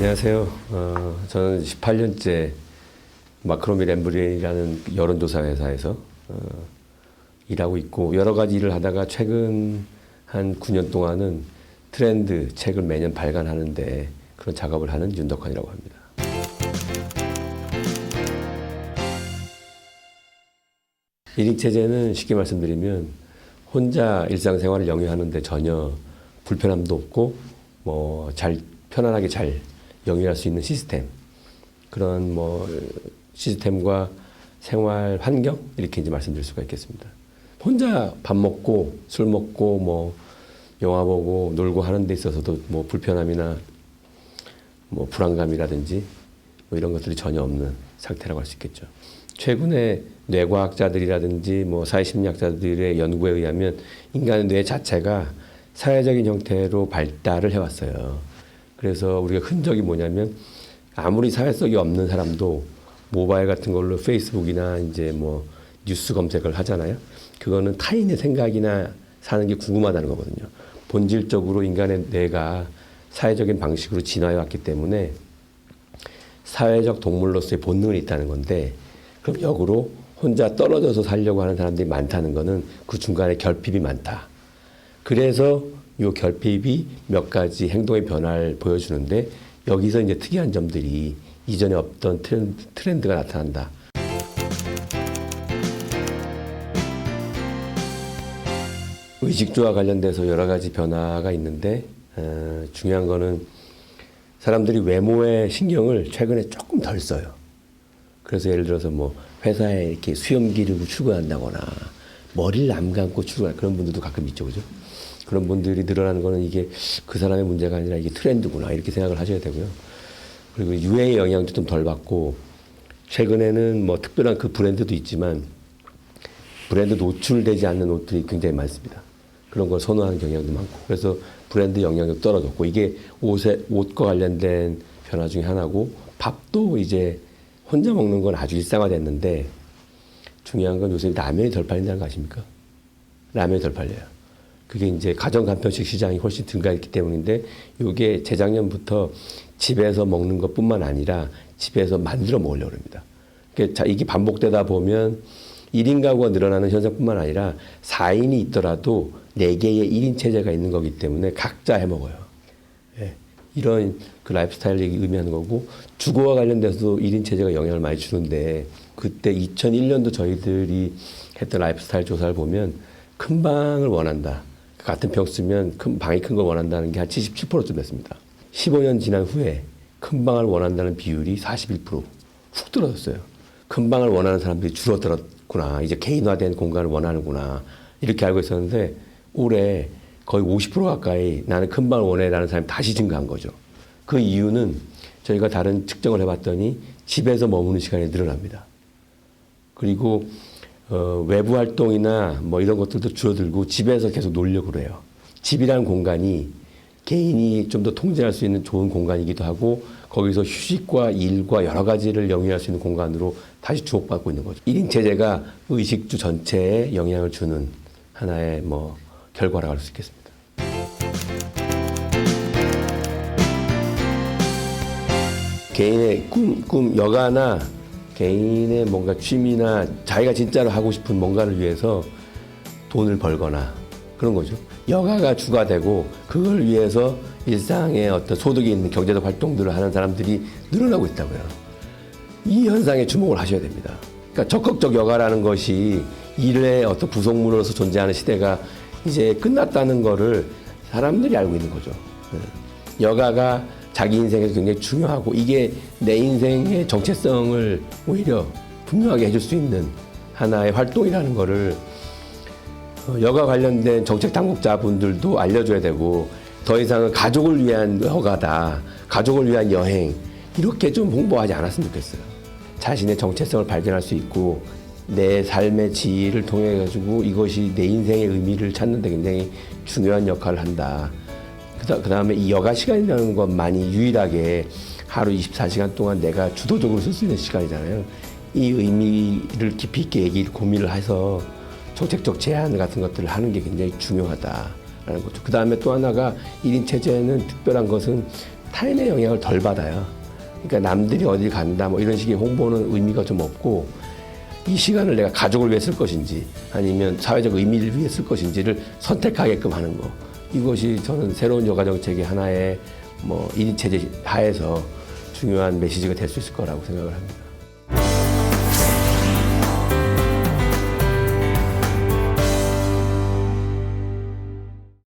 안녕하세요. 저는 18년째 마크로미 램브리라는 여론조사 회사에서 일하고 있고 여러 가지 일을 하다가 최근 한 9년 동안은 트렌드 책을 매년 발간하는데 그런 작업을 하는 윤덕환이라고 합니다. 일인 체제는 쉽게 말씀드리면 혼자 일상생활을 영위하는데 전혀 불편함도 없고 편안하게 잘 영위할 수 있는 시스템, 그런 시스템과 생활 환경, 이렇게 이제 말씀드릴 수가 있겠습니다. 혼자 밥 먹고 술 먹고 영화 보고 놀고 하는 데 있어서도 불편함이나 불안감이라든지 이런 것들이 전혀 없는 상태라고 할 수 있겠죠. 최근에 뇌과학자들이라든지 사회심리학자들의 연구에 의하면 인간의 뇌 자체가 사회적인 형태로 발달을 해왔어요. 그래서 우리가 흔적이 뭐냐면 아무리 사회성이 없는 사람도 모바일 같은 걸로 페이스북이나 이제 뉴스 검색을 하잖아요. 그거는 타인의 생각이나 사는 게 궁금하다는 거거든요. 본질적으로 인간의 뇌가 사회적인 방식으로 진화해 왔기 때문에 사회적 동물로서의 본능이 있다는 건데, 그럼 역으로 혼자 떨어져서 살려고 하는 사람들이 많다는 거는 그 중간에 결핍이 많다. 그래서 이 결핍이 몇 가지 행동의 변화를 보여주는데, 여기서 이제 특이한 점들이 이전에 없던 트렌드가 나타난다. 의식주와 관련돼서 여러 가지 변화가 있는데, 중요한 거는 사람들이 외모에 신경을 최근에 조금 덜 써요. 그래서 예를 들어서 회사에 이렇게 수염 기르고 출근한다거나 머리를 안 감고 출근하는 그런 분들도 가끔 있죠, 그죠? 그런 분들이 늘어나는 거는 이게 그 사람의 문제가 아니라 이게 트렌드구나, 이렇게 생각을 하셔야 되고요. 그리고 유행의 영향도 좀 덜 받고, 최근에는 특별한 그 브랜드도 있지만 브랜드 노출되지 않는 옷들이 굉장히 많습니다. 그런 걸 선호하는 경향도 많고, 그래서 브랜드 영향력도 떨어졌고, 이게 옷과 관련된 변화 중에 하나고, 밥도 이제 혼자 먹는 건 아주 일상화됐는데, 중요한 건 요새 라면이 덜 팔린다는 거 아십니까? 라면이 덜 팔려요. 그게 이제 가정 간편식 시장이 훨씬 증가했기 때문인데, 이게 재작년부터 집에서 먹는 것뿐만 아니라 집에서 만들어 먹으려고 합니다. 이게 반복되다 보면 1인 가구가 늘어나는 현상뿐만 아니라 4인이 있더라도 4개의 1인 체제가 있는 거기 때문에 각자 해 먹어요. 예. 이런 그 라이프스타일을 의미하는 거고, 주거와 관련돼서도 1인 체제가 영향을 많이 주는데, 그때 2001년도 저희들이 했던 라이프스타일 조사를 보면 큰 방을 원한다. 같은 평 쓰면 방이 큰 걸 원한다는 게 한 77%쯤 됐습니다. 15년 지난 후에 큰 방을 원한다는 비율이 41%훅 떨어졌어요. 큰 방을 원하는 사람들이 줄어들었구나. 이제 개인화된 공간을 원하는구나. 이렇게 알고 있었는데 올해 거의 50% 가까이 나는 큰 방을 원해라는 사람이 다시 증가한 거죠. 그 이유는 저희가 다른 측정을 해봤더니 집에서 머무는 시간이 늘어납니다. 그리고 외부 활동이나 이런 것들도 줄어들고 집에서 계속 놀려고 그래요. 집이라는 공간이 개인이 좀 더 통제할 수 있는 좋은 공간이기도 하고, 거기서 휴식과 일과 여러 가지를 영위할 수 있는 공간으로 다시 주목받고 있는 거죠. 1인 체제가 의식주 전체에 영향을 주는 하나의 결과라고 할 수 있겠습니다. 개인의 꿈, 여가나 개인의 뭔가 취미나 자기가 진짜로 하고 싶은 뭔가를 위해서 돈을 벌거나 그런 거죠. 여가가 주가 되고 그걸 위해서 일상의 어떤 소득이 있는 경제적 활동들을 하는 사람들이 늘어나고 있다고요. 이 현상에 주목을 하셔야 됩니다. 그러니까 적극적 여가라는 것이 일의 어떤 구성물로서 존재하는 시대가 이제 끝났다는 거를 사람들이 알고 있는 거죠. 여가가 자기 인생에서 굉장히 중요하고, 이게 내 인생의 정체성을 오히려 분명하게 해줄 수 있는 하나의 활동이라는 거를 여가 관련된 정책 당국자분들도 알려줘야 되고, 더 이상은 가족을 위한 여가다, 가족을 위한 여행, 이렇게 좀 홍보하지 않았으면 좋겠어요. 자신의 정체성을 발견할 수 있고 내 삶의 지혜를 통해 가지고 이것이 내 인생의 의미를 찾는 데 굉장히 중요한 역할을 한다. 그 다음에 이 여가 시간이라는 것만이 유일하게 하루 24시간 동안 내가 주도적으로 쓸 수 있는 시간이잖아요. 이 의미를 깊이 있게 고민을 해서 정책적 제안 같은 것들을 하는 게 굉장히 중요하다라는 거죠. 그 다음에 또 하나가 1인 체제는 특별한 것은 타인의 영향을 덜 받아요. 그러니까 남들이 어디 간다 뭐 이런 식의 홍보는 의미가 좀 없고 이 시간을 내가 가족을 위해 쓸 것인지 아니면 사회적 의미를 위해 쓸 것인지를 선택하게끔 하는 거. 이것이 저는 새로운 여가 정책의 하나의 뭐 인체제 하에서 중요한 메시지가 될 수 있을 거라고 생각을 합니다.